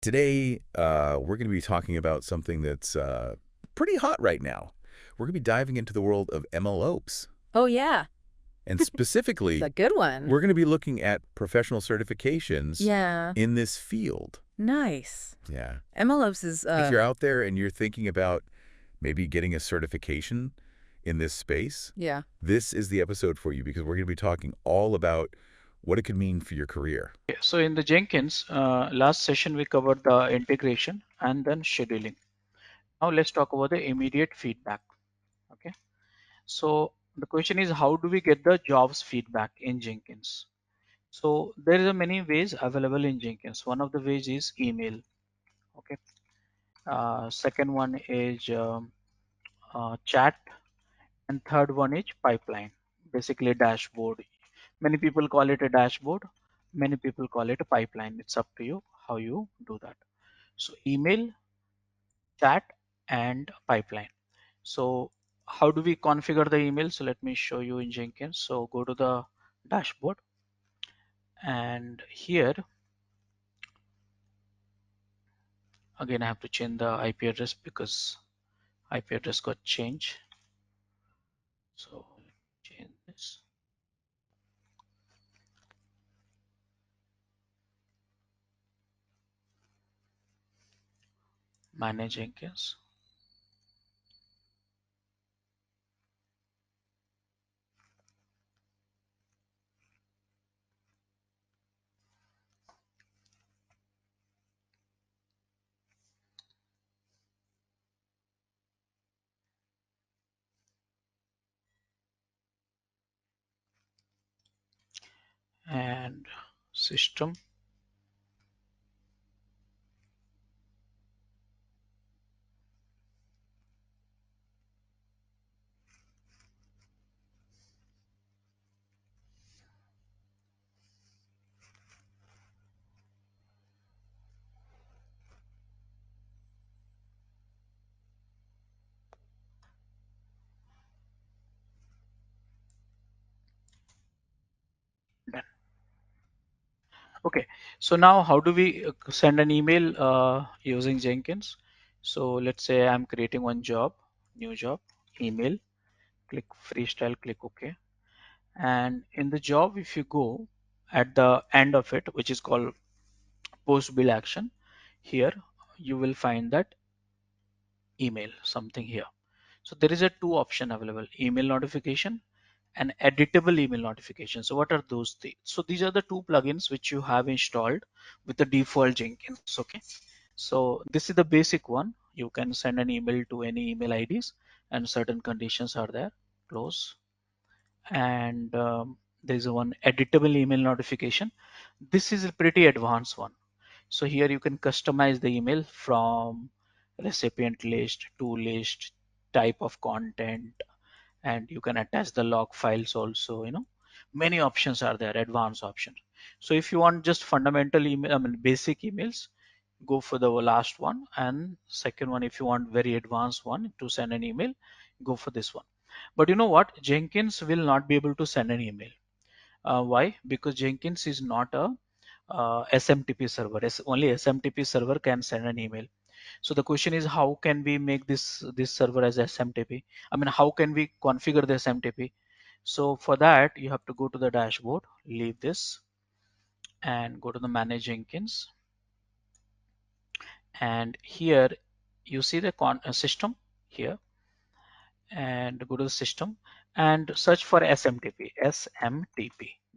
Today, we're going to be talking about something that's pretty hot right now. We're going to be diving into the world of MLOps. Oh, yeah. And It's specifically, a good one. we're going to be looking at professional certifications Yeah. in this field. Nice. Yeah. MLOps is, If you're out there and you're thinking about maybe getting a certification in this space, yeah. this is the episode for you because we're going to be talking all about what it could mean for your career. So in the Jenkins, last session we covered the integration and then scheduling. Now let's talk about the immediate feedback. Okay. So the question is, how do we get the jobs feedback in Jenkins? So there is a many ways available in Jenkins. One of the ways is email. Okay. Second one is chat, and third one is pipeline. Basically dashboard. Many people call it a dashboard. Many people call it a pipeline. It's up to you how you do that. So email, chat, and pipeline. So how do we configure the email? So let me show you in Jenkins. So go to the dashboard, and here again I have to change the IP address because IP address got changed. So change this. Manage Jenkins. And system. Done. Okay, so now how do we send an email using Jenkins? So let's say I'm creating one job, new job, email, click freestyle, click OK. And in the job, if you go at the end of it, which is called post build action, here you will find that email, something here. So there is a two option available, email notification and editable email notification. So what are those things? So these are the two plugins which you have installed with the default Jenkins. Okay. So this is the basic one. You can send an email to any email IDs and certain conditions are there. Close. And there's a one editable email notification. This is a pretty advanced one. So here you can customize the email from recipient list to list, type of content, and you can attach the log files also. Many options are there, advanced options. So if you want just fundamental email, I mean basic emails, go for the last one, and second one, if you want very advanced one to send an email, go for this one. But you know what, Jenkins will not be able to send an email. Why? Because Jenkins is not a SMTP server. Only SMTP server can send an email. So the question is, how can we make this server as SMTP? I mean, how can we configure the SMTP? So for that, you have to go to the dashboard, leave this, and go to the Manage Jenkins. And here you see the system here, and go to the system and search for SMTP,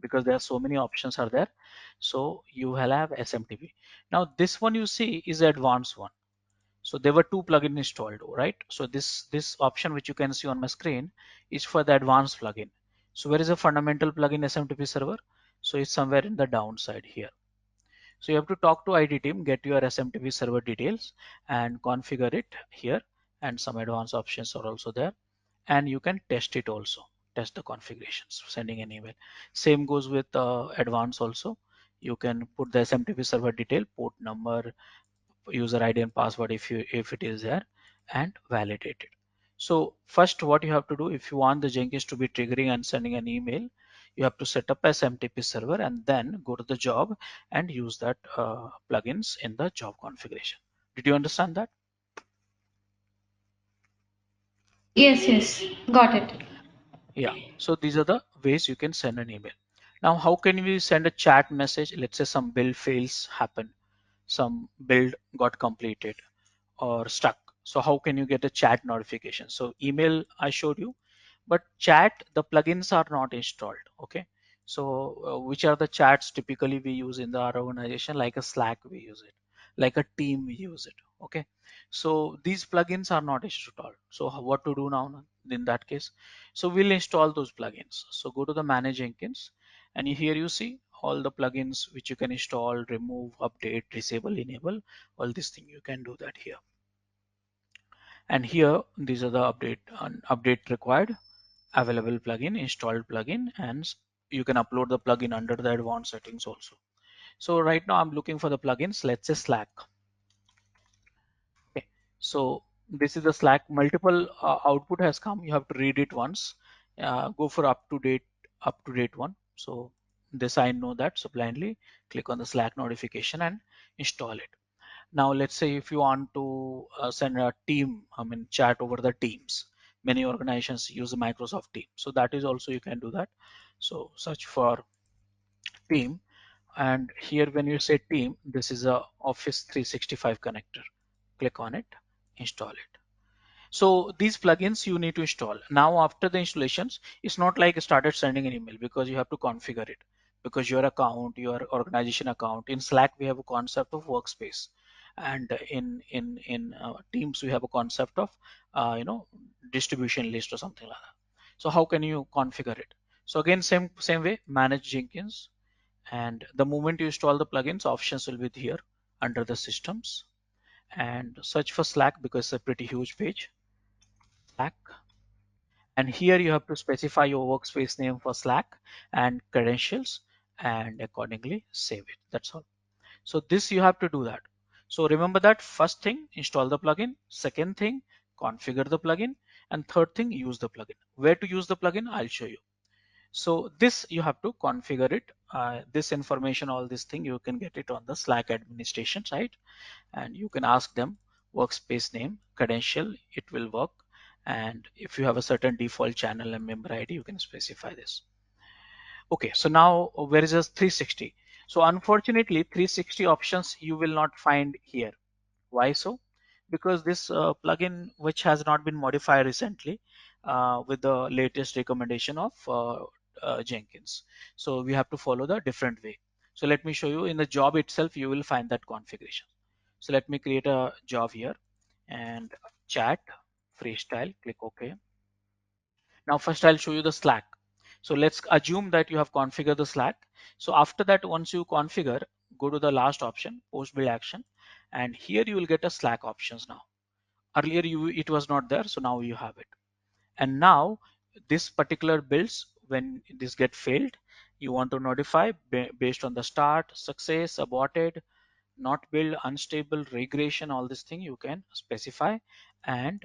because there are so many options are there. So you will have SMTP. Now this one you see is the advanced one. So there were two plugins installed, right? So this option which you can see on my screen is for the advanced plugin. So where is a fundamental plugin SMTP server? So it's somewhere in the downside here. So you have to talk to IT team, get your SMTP server details and configure it here, and some advanced options are also there, and you can test it also, test the configurations, sending an email. Same goes with advanced also. You can put the SMTP server detail, port number, user ID and password if it is there, and validate it. So first what you have to do, if you want the Jenkins to be triggering and sending an email, You have to set up a SMTP server and then go to the job and use that plugins in the job configuration. Did you understand that? Yes, yes, got it. Yeah. So these are the ways you can send an email. Now, how can we send a chat message? Let's say some build fails happen, some build got completed or stuck. So how can you get a chat notification? So email I showed you, but chat, the plugins are not installed. Okay. So which are the chats typically we use in our organization? Like a Slack, we use it. Like a team, we use it. Okay. So these plugins are not installed. So what to do now in that case? So we'll install those plugins. So go to the Manage Jenkins, and here you see all the plugins which you can install, remove, update, disable, enable. All these things you can do that here. And here these are the update required, available plugin, installed plugin, and you can upload the plugin under the advanced settings also. So right now I'm looking for the plugins. Let's say Slack. Okay. So this is the Slack. Multiple output has come. You have to read it once. Go for up to date one. So this I know that. So blindly click on the Slack notification and install it. Now let's say if you want to send a team, chat over the Teams. Many organizations use Microsoft Teams, so that is also you can do that. So search for team, and here when you say team, this is a Office 365 connector. Click on it, install it. So these plugins you need to install. Now after the installations, it's not like started sending an email, because you have to configure it, because your account, your organization account. In Slack we have a concept of workspace, and in Teams we have a concept of distribution list or something like that. So how can you configure it? So again, same way, manage Jenkins, and the moment you install the plugins, options will be here under the systems, and search for Slack because it's a pretty huge page. Slack, and here you have to specify your workspace name for Slack and credentials, and accordingly save it. That's all. So this you have to do that. So remember that first thing, install the plugin. Second thing, configure the plugin. And third thing, use the plugin. Where to use the plugin, I'll show you. So this you have to configure it. This information, all this thing, you can get it on the Slack administration site, and you can ask them workspace name, credential, it will work. And if you have a certain default channel and member ID, you can specify this. Okay, so now where is this 360? So unfortunately, 360 options you will not find here. Why so? Because this plugin, which has not been modified recently with the latest recommendation of Jenkins. So we have to follow the different way. So let me show you in the job itself, you will find that configuration. So let me create a job here and chat, freestyle, click OK. Now first I'll show you the Slack. So let's assume that you have configured the Slack. So after that, once you configure, go to the last option, post build action, and here you will get a Slack options now. Earlier it was not there, so now you have it. And now this particular builds, when this get failed, you want to notify based on the start, success, aborted, not build, unstable, regression, all this thing you can specify and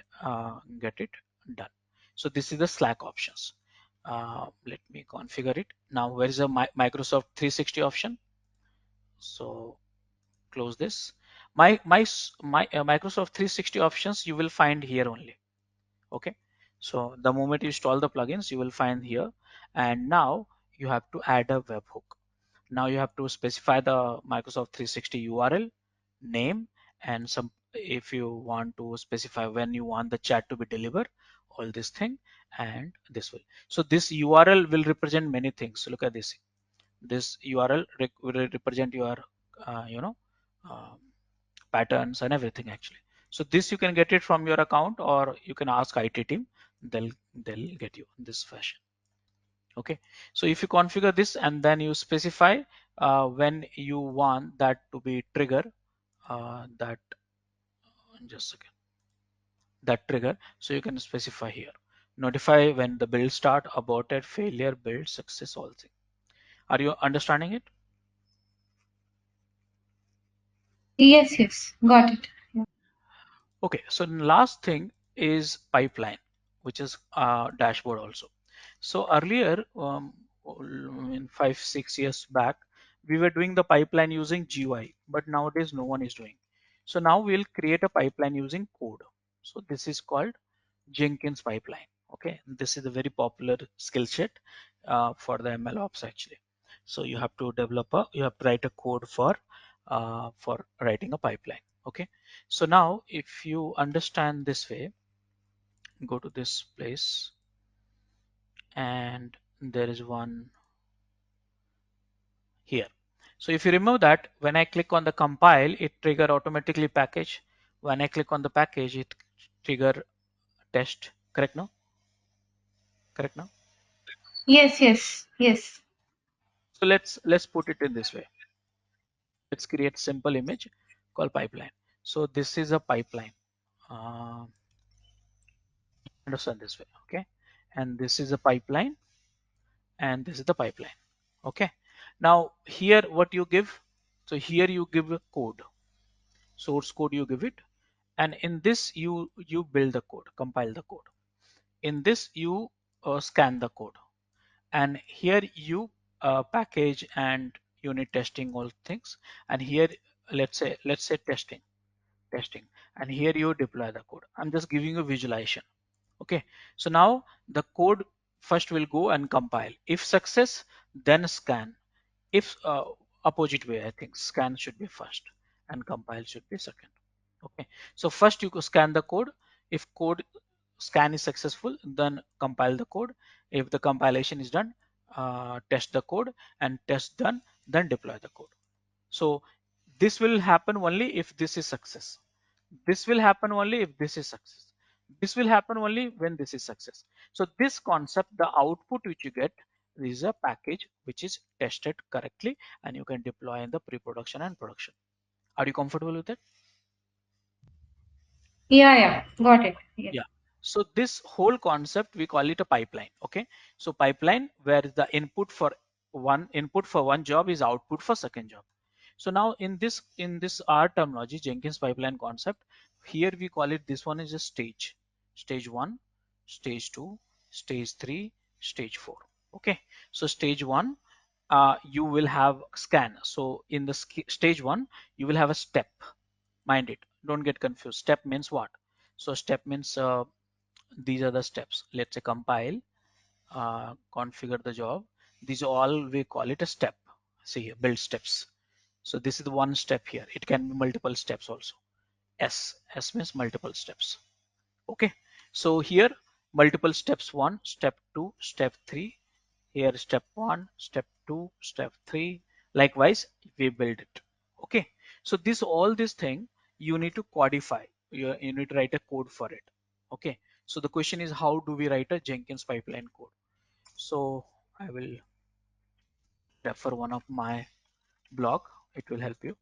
get it done. So this is the Slack options. Let me configure it. Now where is the Microsoft 360 option? So close this. Microsoft 360 options you will find here only. Okay. So the moment you install the plugins, you will find here. And now you have to add a webhook. Now you have to specify the Microsoft 360 URL, name, and some, if you want to specify when you want the chat to be delivered, all this thing, and this will. So this URL will represent many things. So look at this. This URL will represent your, uh, you know, uh, patterns and everything actually. So this you can get it from your account, or you can ask IT team. They'll get you in this fashion. Okay, so if you configure this and then you specify when you want that to be trigger, that just a second, that trigger, so you can specify here, notify when the build start, aborted, failure, build, success, all thing. Are you understanding it? Yes, yes, got it. Okay, so last thing is pipeline, which is dashboard also. So earlier, in 5-6 years back, we were doing the pipeline using GUI, but nowadays no one is doing. So now we'll create a pipeline using code. So this is called Jenkins pipeline. Okay, this is a very popular skill set for the MLOps actually. So you have to you have to write a code for writing a pipeline. Okay, so now if you understand this way, go to this place, and there is one here. So if you remove that, when I click on the compile, it trigger automatically package. When I click on the package, it trigger test. Correct now? Correct now? Yes, yes, yes. So let's put it in this way. Let's create simple image called pipeline. So this is a pipeline. Uh, Understand this way, okay? And this is a pipeline, and this is the pipeline, okay? Now here, what you give? So here you give a code, source code you give it, and in this you build the code, compile the code. In this you scan the code, and here you package and unit testing all things, and here let's say testing, and here you deploy the code. I'm just giving you visualization. Okay, so now the code first will go and compile. If success, then scan. If opposite way, I think scan should be first and compile should be second. Okay, so first you scan the code. If code scan is successful, then compile the code. If the compilation is done, test the code, and test done, then deploy the code. So this will happen only if this is success. This will happen only if this is success. This will happen only when this is success. So this concept, the output which you get is a package which is tested correctly, and you can deploy in the pre-production and production. Are you comfortable with it? Yeah, yeah. Got it. Yes. Yeah. So this whole concept, we call it a pipeline. Okay. So pipeline where the input for one job is output for second job. So now in this R terminology, Jenkins pipeline concept, here we call it, this one is a stage. Stage 1, stage 2, stage 3, stage 4. Okay. So stage 1, you will have scan. So in the stage 1, you will have a step. Mind it. Don't get confused. Step means what? So step means these are the steps. Let's say compile, configure the job. These all we call it a step. See here, build steps. So this is the one step here. It can be multiple steps also. S means multiple steps. Okay. So here multiple steps, 1, step 2, step 3. Here step 1, step 2, step 3. Likewise, we build it. Okay. So all this thing you need to codify. You need to write a code for it. Okay. So the question is, how do we write a Jenkins pipeline code? So I will refer one of my blog. It will help you.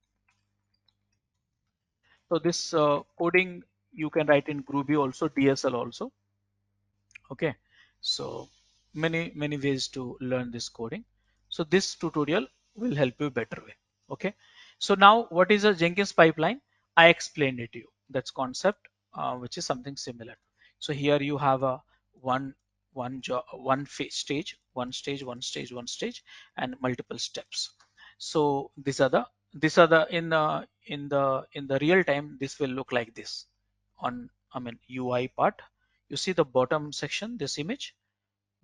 So this coding you can write in Groovy also, DSL also. Okay, so many ways to learn this coding. So this tutorial will help you better way. Okay, so now what is a Jenkins pipeline? I explained it to you. That's concept, which is something similar. So here you have a one job, stage, one stage, and multiple steps. So these are the in the real time, this will look like this on, I mean, UI part. You see the bottom section, this image,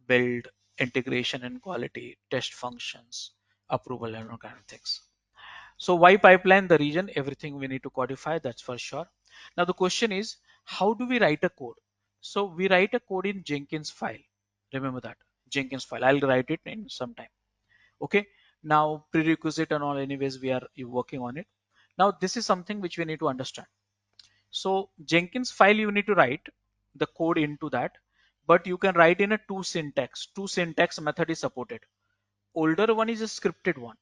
build, integration and quality, test functions, approval, and all kind of things. So why pipeline? The region, everything we need to codify, that's for sure. Now the question is, how do we write a code? So we write a code in Jenkins file. Remember that, Jenkins file. I'll write it in some time. Okay. Now prerequisite and all, anyways, we are working on it. Now this is something which we need to understand. So Jenkins file, you need to write the code into that, but you can write in a two syntax. Two syntax method is supported. Older one is a scripted one.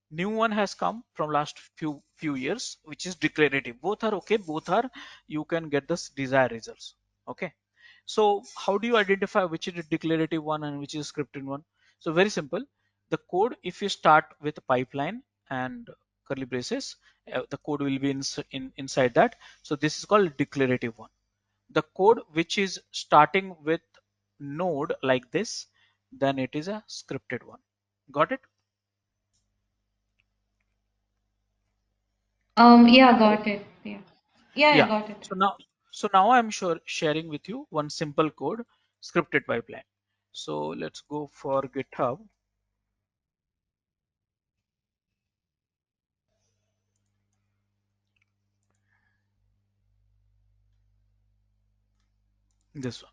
New one has come from last few years, which is declarative. Both are okay. Both are, you can get the desired results. Okay. So how do you identify which is a declarative one and which is a scripted one? So very simple. The code, if you start with a pipeline and curly braces, the code will be inside that. So this is called declarative one. The code which is starting with node like this, then it is a scripted one. Got it? Yeah, got it. Yeah. Yeah, I Yeah. got it. So now I'm sharing with you one simple code, scripted pipeline. So let's go for GitHub. This one.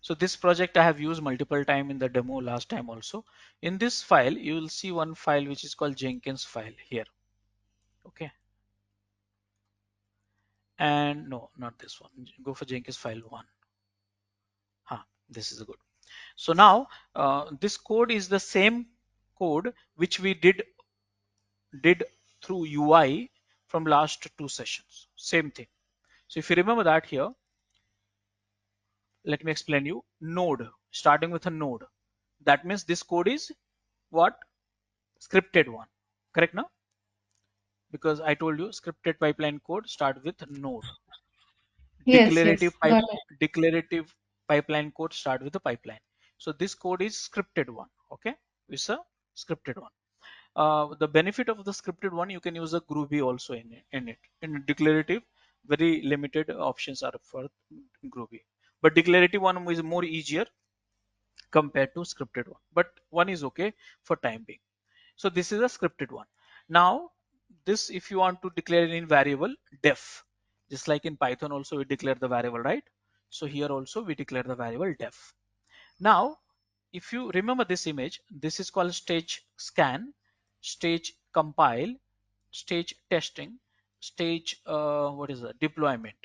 So this project I have used multiple time in the demo last time also. In this file, you will see one file which is called Jenkins file here. Okay. And no, not this one. Go for Jenkins file one. This is good. So now this code is the same code which we did through UI from last two sessions. Same thing. So if you remember that here, let me explain you. Node, starting with a node. That means this code is what? Scripted one. Correct now? Because I told you scripted pipeline code start with node. Yes, Declarative yes, pipe got it. declarative pipeline code start with the pipeline. So this code is scripted one. Okay, it's a scripted one. The benefit of the scripted one, you can use a Groovy also in it. In declarative, very limited options are for Groovy, but declarative one is more easier compared to scripted one. But one is okay for time being. So this is a scripted one. Now this, if you want to declare it in variable def, just like in Python also we declare the variable, right? So here also we declare the variable def. Now if you remember this image, this is called stage scan, stage compile, stage testing, stage what is that, deployment,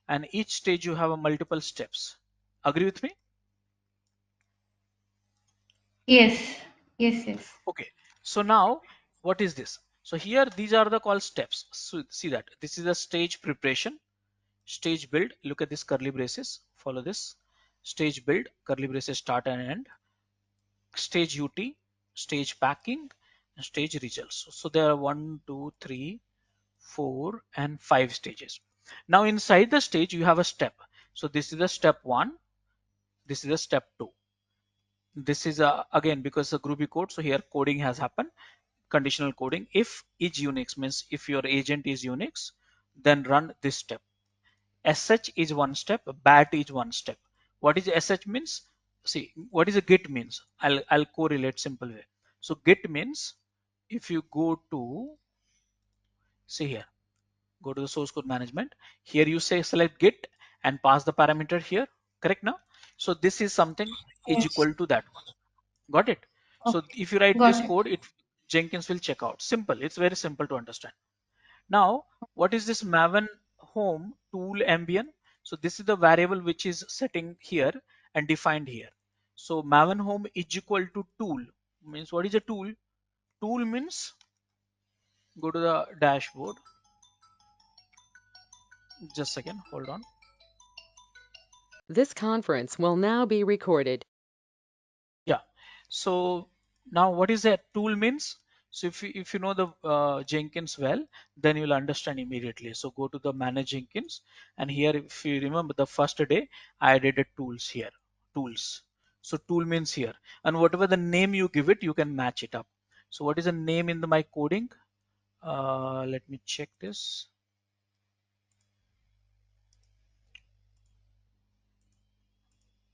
and each stage you have a multiple steps. Agree with me? Yes, yes, yes. Okay, so now what is this? So here these are the called steps. So see that this is a stage preparation, stage build. Look at this curly braces. Follow this. Stage build, curly braces start and end. Stage UT, stage packing, and stage results. So there are 1, 2, 3, 4, and 5 stages. Now inside the stage you have a step. So this is the step 1. This is the step 2. This is again because the Groovy code. So here coding has happened. Conditional coding. If each Unix means if your agent is Unix, then run this step. SH is one step, BAT is one step. What is SH means? See, what is a git means? I'll correlate simple way. So git means if you go to, see here, go to the source code management. Here you say select git and pass the parameter here. Correct now? So this is something is Yes. equal to that one. Got it? So Okay, if you write this got it. code, it Jenkins will check out. Simple. It's very simple to understand. Now, what is this Maven home tool ambient? So this is the variable which is setting here and defined here. So Maven home is equal to tool. Means what is a tool? Tool means go to the dashboard. Just a second, hold on. This conference will now be recorded. Yeah. So now what is a tool means? So if you know the Jenkins well, then you'll understand immediately. So go to the manage Jenkins, and here if you remember the first day I added a tools here, tools. So tool means here, and whatever the name you give it, you can match it up. So what is the name in my coding? Let me check this.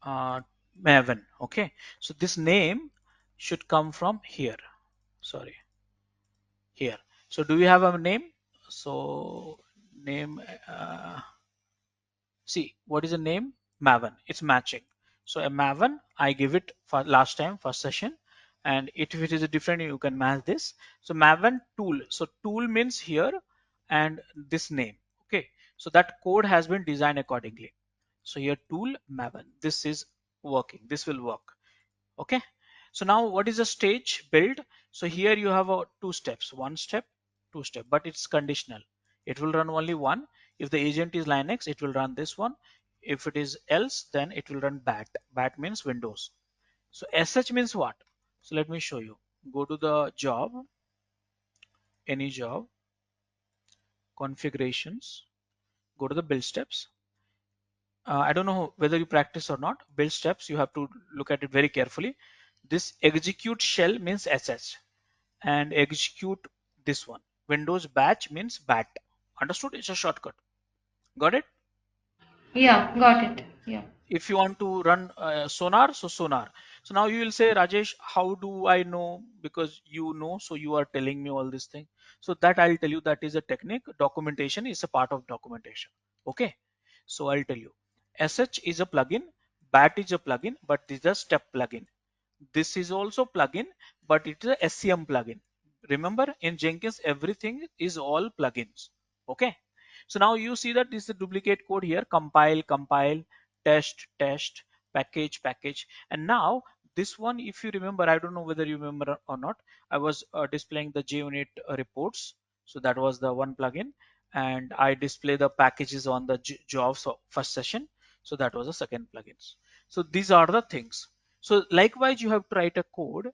Uh, Maven. Okay. So this name should come from here. Sorry, here. So do we have a name? So name, see what is the name? Maven. It's matching. So a Maven, I give it for last time, first session, and if it is a different, you can match this. So Maven tool. So tool means here and this name. Okay. So that code has been designed accordingly. So here tool Maven. This is working. This will work. Okay. So now what is the stage build? So here you have two steps, one step, two step, but it's conditional. It will run only one. If the agent is Linux, it will run this one. If it is else, then it will run BAT. BAT means Windows. So SH means what? So let me show you. Go to the job, any job, configurations, go to the build steps. I don't know whether you practice or not. Build steps, you have to look at it very carefully. This execute shell means sh, and execute this one. Windows batch means bat. Understood? It's a shortcut. Got it? Yeah, got it. Yeah. If you want to run sonar, so sonar. So now you will say, Rajesh, how do I know? Because you know, so you are telling me all this thing. So that I'll tell you, that is a technique. Documentation is a part of documentation. Okay. So I'll tell you. SH is a plugin, BAT is a plugin, but this is a step plugin. This is also plugin, but it is a SCM plugin. Remember, in Jenkins, everything is all plugins. Okay. So now you see that this is the duplicate code here: compile, compile, test, test, package, package. And now this one, if you remember, I don't know whether you remember or not, I was displaying the JUnit reports. So that was the one plugin, and I display the packages on the jobs first session. So that was the second plugins. So these are the things. So likewise, you have to write a code,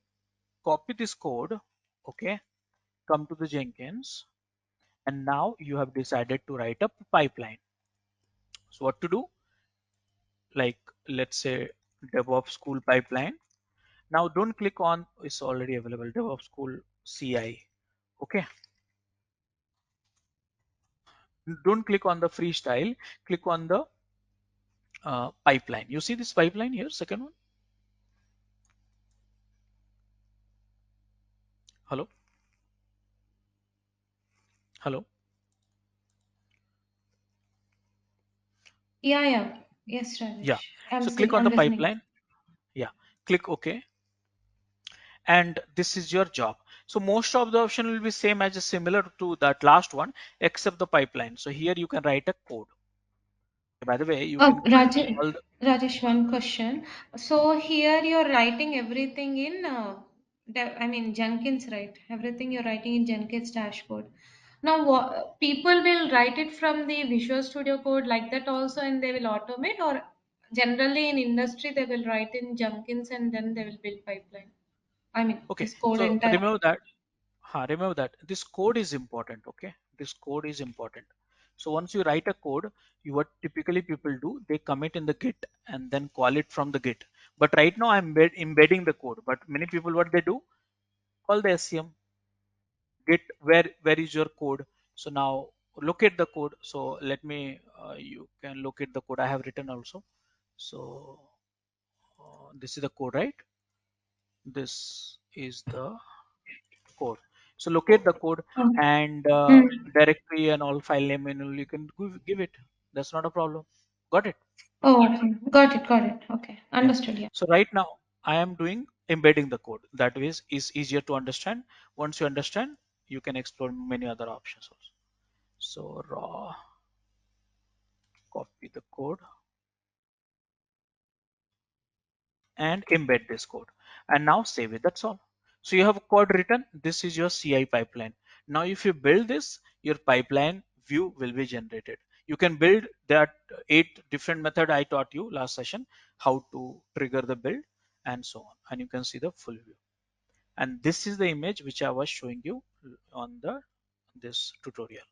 copy this code, okay, come to the Jenkins, and now you have decided to write a pipeline. So what to do? Like, let's say Debugschool pipeline. Now don't click on, it's already available, Debugschool CI. Okay. Don't click on the freestyle, click on the pipeline. You see this pipeline here, second one? Hello? Hello? Yeah, yeah. Yes, Yeah. Rajesh. I'm So click still, on I'm the listening. pipeline. Yeah. Click OK. And this is your job. So most of the option will be same as similar to that last one, except the pipeline. So here you can write a code. By the way, you can Oh, put all the, Rajesh, one question. So here you're writing everything in, I mean, Jenkins, right? Everything you're writing in Jenkins dashboard. Now, people will write it from the Visual Studio Code like that also, and they will automate, or generally in industry they will write in Jenkins and then they will build pipeline. I mean, okay. this code So entire. remember that this code is important. Okay, this code is important. So once you write a code, what typically people do, they commit in the Git and then call it from the Git. But right now I'm embedding the code. But many people, what they do, call the SCM Git. Where is your code? So now locate the code. So let me, you can locate the code I have written also. So this is the code, right? This is the code. So locate the code, Oh, and hmm. directory and all file name, and you can give it. That's not a problem. Got it? Oh, okay. Got it, got it. Okay. Yeah. Understood. Yeah. So right now I am doing embedding the code. That is easier to understand. Once you understand, you can explore many other options also. So raw, copy the code and embed this code, and now save it. That's all. So you have a code written. This is your CI pipeline. Now if you build this, your pipeline view will be generated. You can build that 8 different method I taught you last session, how to trigger the build and so on, and you can see the full view. And this is the image which I was showing you on the this tutorial,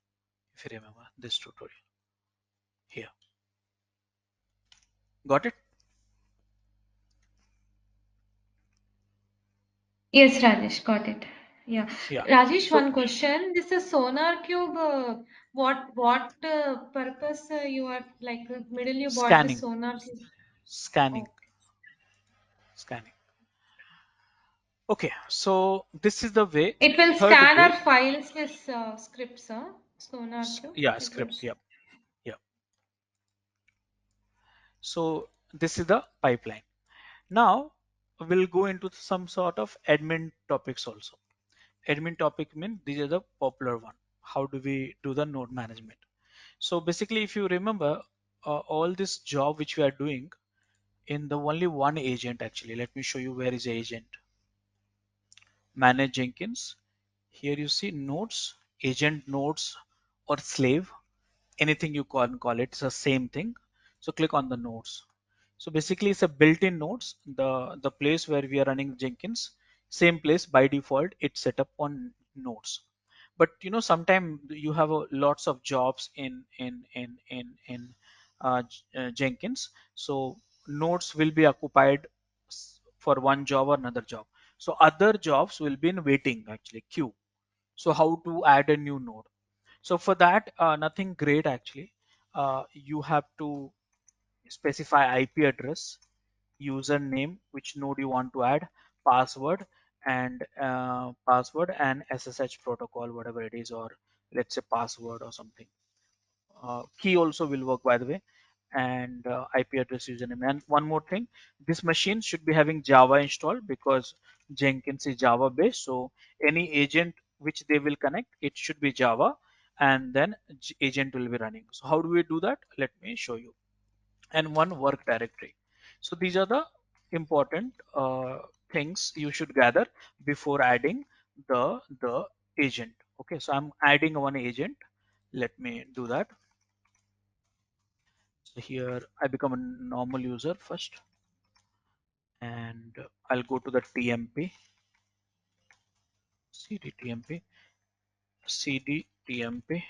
if you remember this tutorial here. Got it? Yes, Rajesh, got it. Yeah. Yeah. Rajesh, So one question. This is Sonar Cube. What purpose you are like middle you bought the scanning, Sonar Cube? scanning, Oh. scanning. Okay, so this is the way, It will third scan our way. files with scripts, huh? Sonar Cube. Yeah, It will. script. Yep. Yep. So this is the pipeline. Now we'll go into some sort of admin topics also. Admin topic mean these are the popular one. How do we do the node management? So basically, if you remember, all this job which we are doing in the only one agent actually. Let me show you where is the agent. Manage Jenkins. Here you see nodes, agent nodes or slave, anything you call it, it's the same thing. So click on the nodes. So basically it's a built-in nodes, the place where we are running Jenkins, same place by default it's set up on nodes. But you know, sometimes you have lots of jobs in Jenkins, so nodes will be occupied for one job or another job. So other jobs will be in waiting, actually queue. So how to add a new node? So for that, nothing great actually. You have to specify IP address, username, which node you want to add, password, and SSH protocol, whatever it is, or let's say password or something. Key also will work, by the way, and IP address, username. And one more thing, this machine should be having Java installed because Jenkins is Java based. So any agent which they will connect, it should be Java, and then agent will be running. So how do we do that? Let me show you. And one work directory. So these are the important things you should gather before adding the agent. Okay, so I'm adding one agent. Let me do that. So here I become a normal user first, and I'll go to the TMP, cd tmp,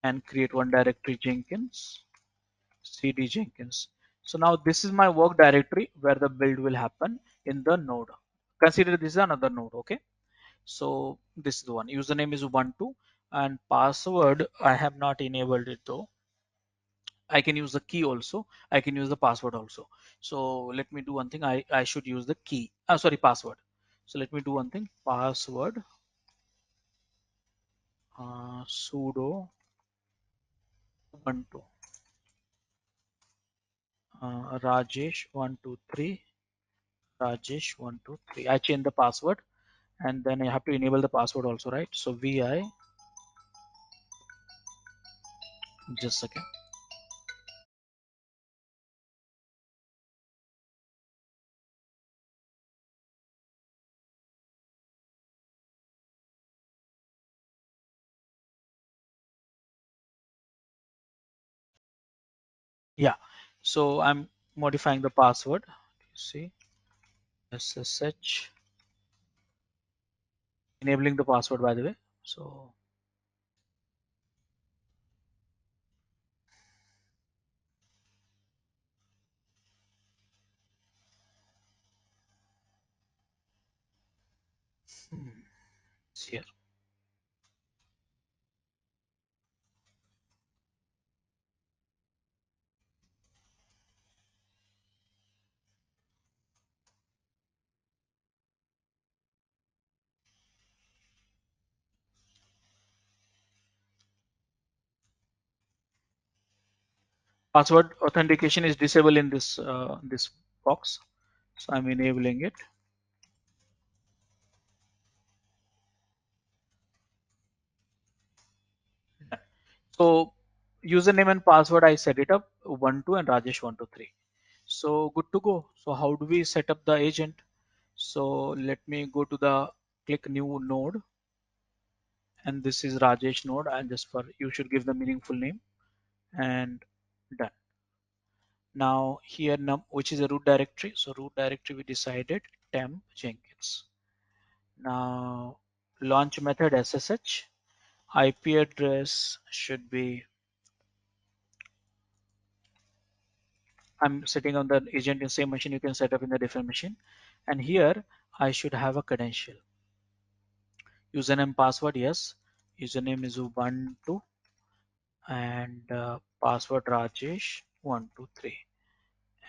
and create one directory, Jenkins, cd Jenkins. So now this is my work directory where the build will happen in the node. Consider this is another node, okay? So this is the one. Username is Ubuntu, and password I have not enabled it though. I can use the key also. I can use the password also. So let me do one thing. I should use the key. Sorry, password. So let me do one thing. Password sudo Ubuntu Rajesh 123 Rajesh 123. I change the password, and then I have to enable the password also, right? So vi, just a second. Yeah. So I'm modifying the password. You see, SSH, enabling the password, by the way. So it's here. Password authentication is disabled in this box, so I'm enabling it. So username and password, I set it up 12 and Rajesh 123. So good to go. So how do we set up the agent? So let me go to the click new node, and this is Rajesh node, and just for you should give the meaningful name, and done. Now here which is a root directory. So root directory we decided temp Jenkins. Now launch method SSH, IP address should be, I'm setting on the agent in same machine, you can set up in a different machine. And here I should have a credential. Username password, yes. Username is Ubuntu, and password Rajesh 123,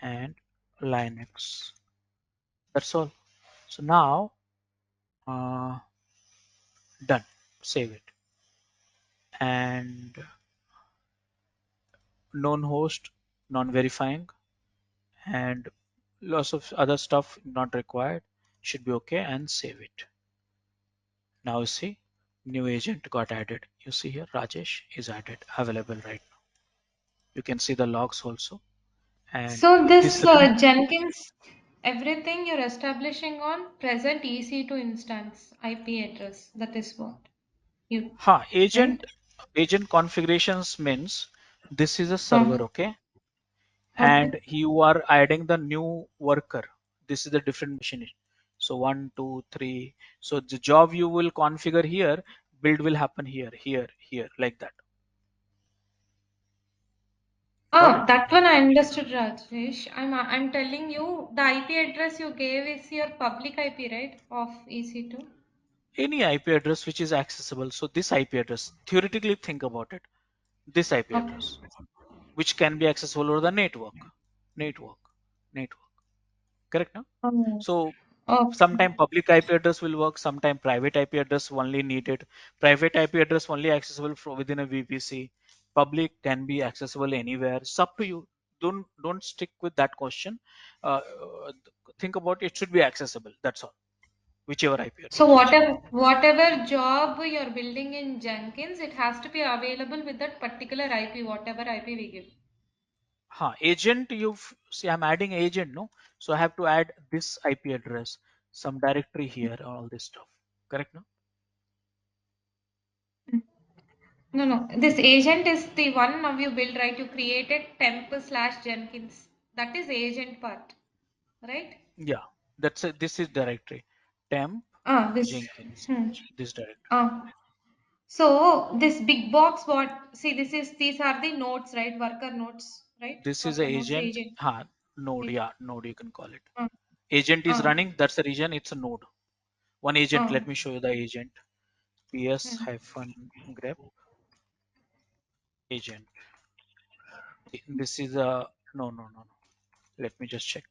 and Linux. That's all. So now uh, done. Save it. And known host, non-verifying, and lots of other stuff not required, should be okay, and save it. Now you see new agent got added. You see here Rajesh is added, available right now. You can see the logs also, and So this this Jenkins, everything you're establishing on present EC2 instance IP address. That is what you, agent right? configurations means this is a server, Uh, okay, okay. and you are adding the new worker. This is a different machine. So 1 2 3, so the job you will configure here, build will happen here, here, here, like that. Oh, that one I understood, Rajesh. I'm telling you, the IP address you gave is your public IP, right? Of EC2. Any IP address which is accessible. So this IP address, theoretically think about it. This IP Okay. address, which can be accessible over the network, network. Correct, no? Oh, So okay. sometime public IP address will work, sometime private IP address only needed. Private IP address only accessible from within a VPC. Public can be accessible anywhere. It's up to you. Don't stick with that question. Think about it should be accessible. That's all. Whichever IP So address. whatever job you're building in Jenkins, it has to be available with that particular IP, whatever IP we give. Agent, you see, I'm adding agent, no? So I have to add this IP address, some directory here, all this stuff. Correct, no? No, no. This agent is the one now you build, right? You created temp slash Jenkins. That is agent part, right? Yeah, this is directory. Temp This. Jenkins, Hmm. this directory. Ah. So this big box, what? See, these are the nodes, right? Worker nodes, right? This is a Worker nodes, agent, agent. node, Agent. yeah, node you can call it. Ah. Agent is Ah. running, that's the region, it's a node. One agent, Ah. let me show you the agent. ps Hmm. hyphen grep agent. This is a, no. Let me just check.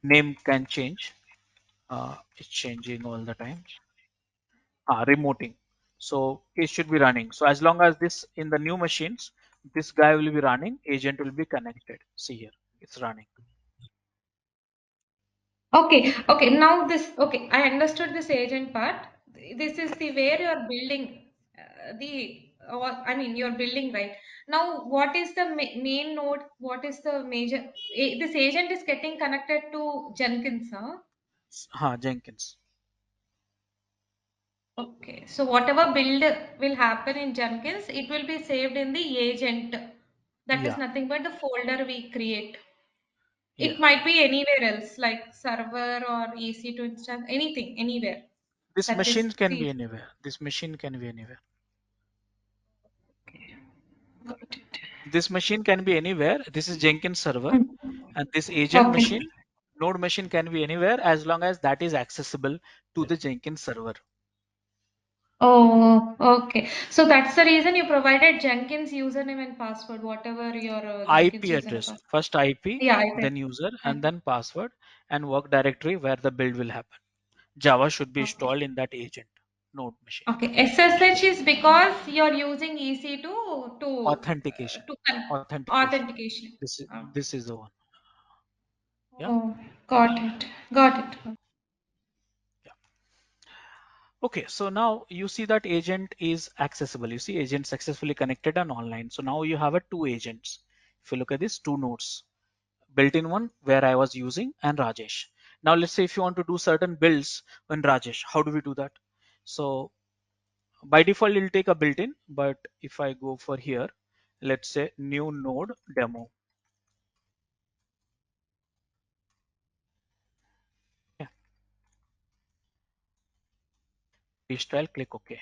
Name can change. It's changing all the time. Remoting. So it should be running. So as long as this in the new machines, this guy will be running, agent will be connected. See here, it's running. Okay, okay. Now this, okay, I understood this agent part. This is the where you're building I mean, you're building, right? Now, what is the main node? What is the major? This agent is getting connected to Jenkins, huh? Jenkins. Okay, so whatever build will happen in Jenkins, it will be saved in the agent. That is Yeah, nothing but the folder we create. yeah. It might be anywhere else, like server or EC2 instance, anything, anywhere. This That is machine can the be anywhere. This machine can be anywhere. got it. This machine can be anywhere. This is Jenkins server, Hmm. and this agent Okay. machine, node machine can be anywhere as long as that is accessible to the Jenkins server. Oh, okay. So that's the reason you provided Jenkins username and password, whatever your Jenkins IP username address, password. first IP, Yeah, I bet. then user, I and then password, and work directory where the build will happen. Java should be Okay. installed in that agent node machine. Okay. SSH is because you're using EC2 Authentication, to authentication. authentication. Oh, This is the one. Yeah, oh, got it. Got it. yeah. Okay, so now you see that agent is accessible. You see agent successfully connected and online. So now you have a two agents. If you look at this, two nodes, built-in one where I was using and Rajesh. Now let's say if you want to do certain builds on Rajesh, how do we do that? So by default, it'll take a built-in, but if I go for here, let's say new node demo. Yeah, register, I'll click OK.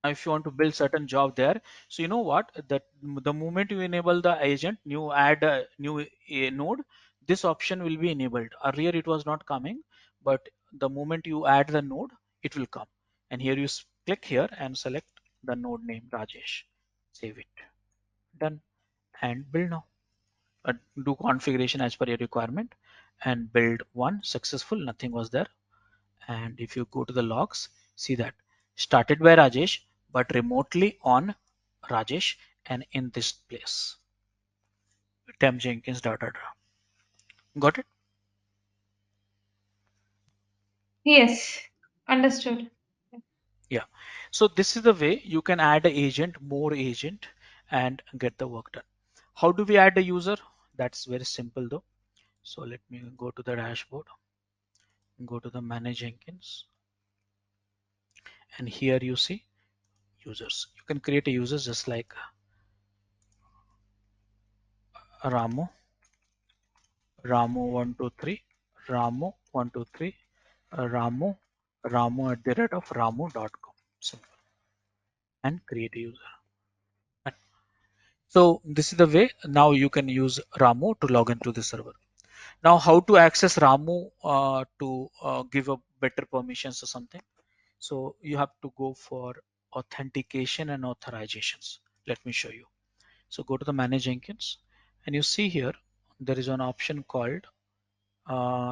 Now if you want to build certain job there, so you know what, that the moment you enable the agent, new add a new node, this option will be enabled. Earlier it was not coming, but the moment you add the node, it will come. And here you click here and select the node name Rajesh, save it, done, and build now. Do configuration as per your requirement and build one successful, nothing was there. And if you go to the logs, see that started by Rajesh but remotely on Rajesh and in this place temp Jenkins data. Got it? Yes. Understood. Yeah. So this is the way you can add an agent, more agent, and get the work done. How do we add a user? That's very simple though. So let me go to the dashboard, go to the manage Jenkins, and here you see users. You can create a user just like Ramu, Ramu123, Ramu123, Ramu, Ramu at the rate of Ramu.com. Simple. And create a user. So this is the way now you can use Ramu to log into the server. Now how to access Ramu to give a better permissions or something? So you have to go for authentication and authorizations. Let me show you. So go to the manage Jenkins and you see here there is an option called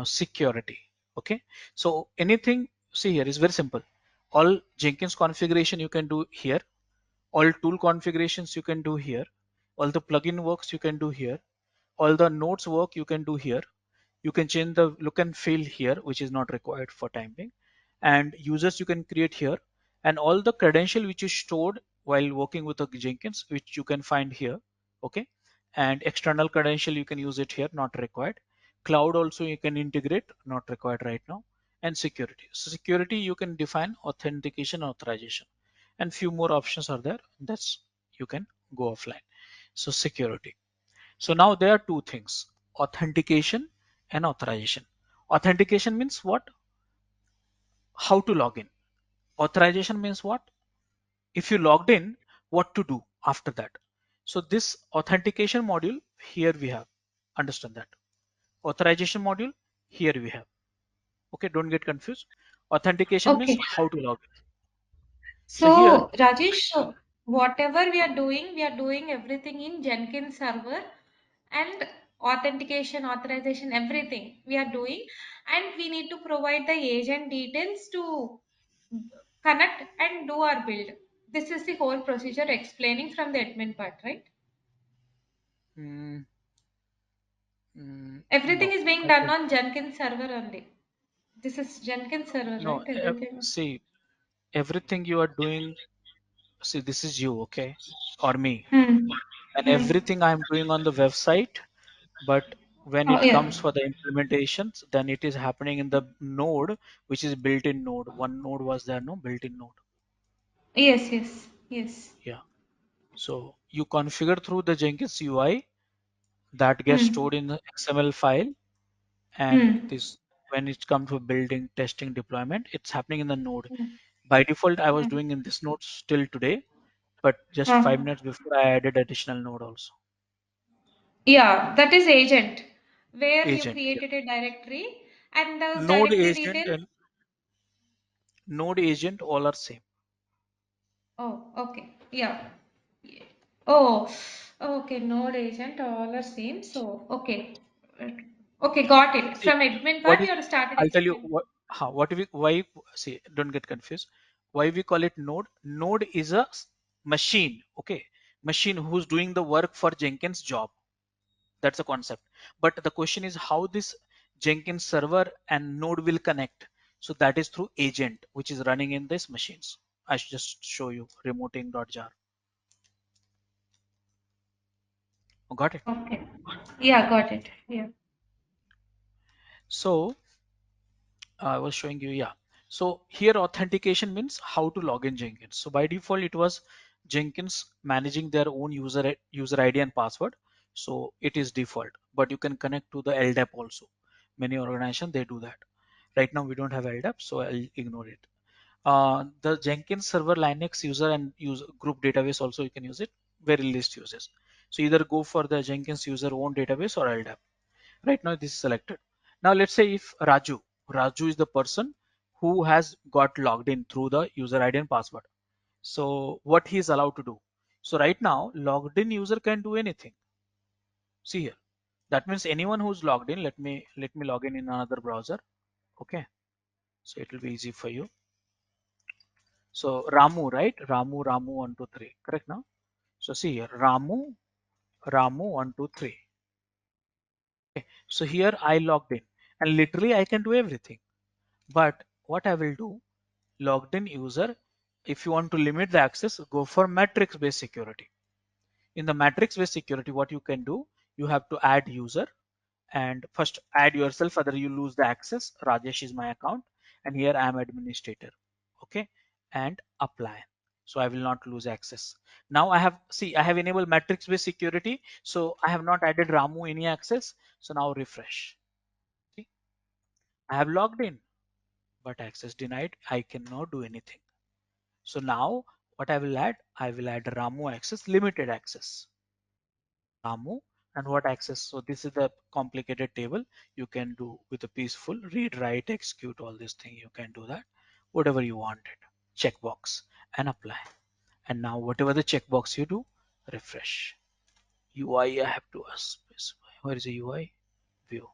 security. Okay, so anything, see here is very simple. All Jenkins configuration you can do here, all tool configurations you can do here, all the plugin works you can do here, all the nodes work you can do here. You can change the look and feel here, which is not required for time being, and users you can create here, and all the credential which is stored while working with the Jenkins, which you can find here. Okay, and external credential you can use it here, not required. Cloud also you can integrate, not required right now. And security, so security you can define authentication, authorization, and few more options are there. That's you can go offline. So security, so now there are two things, authentication and authorization. Authentication means what? How to log in. Authorization means what? If you logged in, what to do after that. So this authentication module here we have. Understand that. Authorization module here we have. Okay, don't get confused. Authentication means Okay. how to log in. So here, So, Rajesh, so whatever we are doing everything in Jenkins server and authentication, authorization, everything we are doing, and we need to provide the agent details to connect and do our build. This is the whole procedure explaining from the admin part, right? mm, Everything no, is being I done think on Jenkins server only. This is Jenkins server, no. right? Everything. See, everything you are doing. See, this is you, okay, or me, Hmm. and Hmm. everything I'm doing on the website, but when Oh, it yeah. comes for the implementations, then it is happening in the node, which is built-in node. One node was there, no built-in node. Yes, yes, yes. Yeah. So you configure through the Jenkins UI that gets Hmm. stored in the XML file, and Hmm. this when it comes to building, testing, deployment, it's happening in the node. Hmm. By default, I was Hmm. doing in this node still today, but just Huh. 5 minutes before I added additional node also. Yeah, that is agent, where you Agent. Yeah. created a directory and those Node directory agent details. and node agent all are same. Oh, okay. Yeah. Yeah. Oh, okay. Node agent, all are same. So, okay. Okay, got it. See, From admin what part, is, you have started I'll tell you explaining. what, how, what we, why, see, don't get confused. Why we call it node? Node is a machine, okay? Machine who's doing the work for Jenkins job. That's a concept. But the question is how this Jenkins server and node will connect. So that is through agent, which is running in these machines. I should just show you remoting.jar. Oh, got it? Okay. Yeah, got it. Yeah. So I was showing you, yeah. So here authentication means how to log in Jenkins. So by default, it was Jenkins managing their own user ID and password. So it is default, but you can connect to the LDAP also. Many organizations they do that. Right now we don't have LDAP, so I'll ignore it. The Jenkins server Linux user and use group database also you can use it. Very least uses. So either go for the Jenkins user own database or LDAP. Right now this is selected. Now let's say if Raju is the person who has got logged in through the user ID and password. So what he is allowed to do. So right now logged in user can do anything. See here. That means anyone who's logged in, let me log in another browser. Okay. So it will be easy for you. So Ramu, right? Ramu 123. Correct now? So see here, Ramu 123. Okay. So here I logged in and literally I can do everything. But what I will do, logged in user, if you want to limit the access, go for matrix based security. In the matrix based security, what you can do, you have to add user and first add yourself, other you lose the access. Rajesh is my account and here I am administrator. Okay, and apply. So I will not lose access. Now I have enabled matrix based security. So I have not added Ramu any access. So now refresh. See, I have logged in, but access denied. I cannot do anything. So now what I will add Ramu access, limited access. Ramu, and what access. So this is the complicated table. You can do with a peaceful read, write, execute all these things. You can do that, whatever you wanted. Checkbox and apply. And now whatever the checkbox you do, refresh. UI I have to specify. Where is the UI? View.